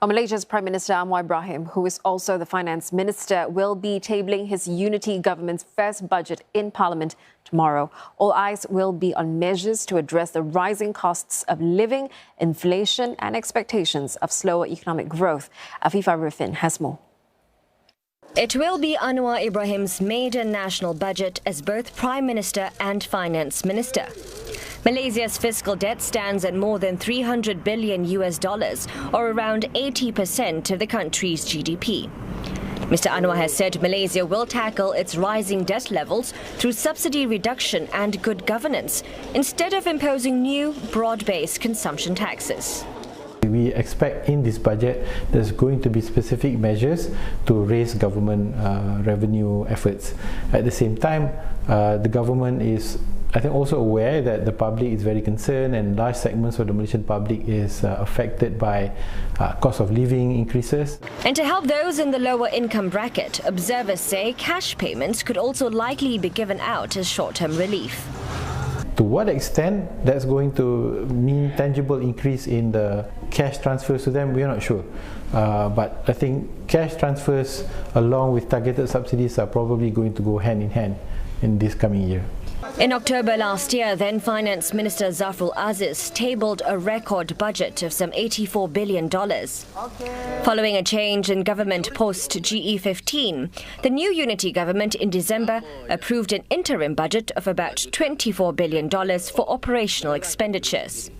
Malaysia's Prime Minister Anwar Ibrahim, who is also the finance minister, will be tabling his unity government's first budget in Parliament tomorrow. All eyes will be on measures to address the rising costs of living, inflation and expectations of slower economic growth. Afifah Rifin has more. It will be Anwar Ibrahim's maiden national budget as both Prime Minister and Finance Minister. Malaysia's fiscal debt stands at more than $300 billion, or around 80% of the country's GDP. Mr Anwar has said Malaysia will tackle its rising debt levels through subsidy reduction and good governance, instead of imposing new, broad-based consumption taxes. We expect in this budget there's going to be specific measures to raise government revenue efforts. At the same time, the government is, I think, also aware that the public is very concerned and large segments of the Malaysian public is affected by cost of living increases. And to help those in the lower income bracket, observers say cash payments could also likely be given out as short-term relief. To what extent that's going to mean tangible increase in the cash transfers to them, we are not sure. But I think cash transfers along with targeted subsidies are probably going to go hand in hand in this coming year. In October last year, then Finance Minister Zafrul Aziz tabled a record budget of some $84 billion. Following a change in government post-GE15, the new unity government in December approved an interim budget of about $24 billion for operational expenditures.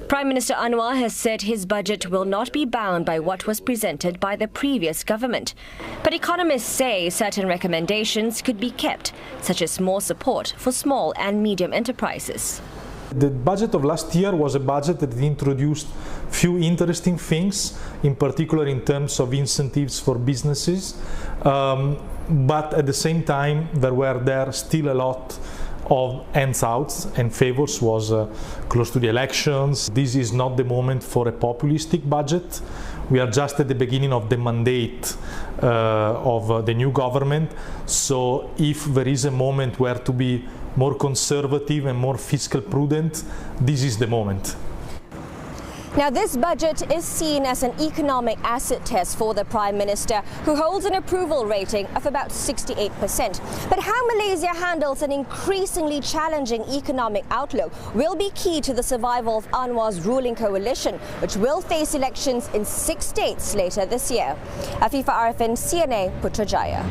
Prime Minister Anwar has said his budget will not be bound by what was presented by the previous government. But economists say certain recommendations could be kept, such as more support for small and medium enterprises. The budget of last year was a budget that introduced few interesting things, in particular in terms of incentives for businesses. But at the same time, there still a lot of handouts and favors. Was close to the elections. This is not the moment for a populistic budget. We are just at the beginning of the mandate of the new government. So if there is a moment where to be more conservative and more fiscal prudent, this is the moment. Now, this budget is seen as an economic acid test for the Prime Minister, who holds an approval rating of about 68%. But how Malaysia handles an increasingly challenging economic outlook will be key to the survival of Anwar's ruling coalition, which will face elections in 6 states later this year. Afifah Rifin, CNA Putrajaya.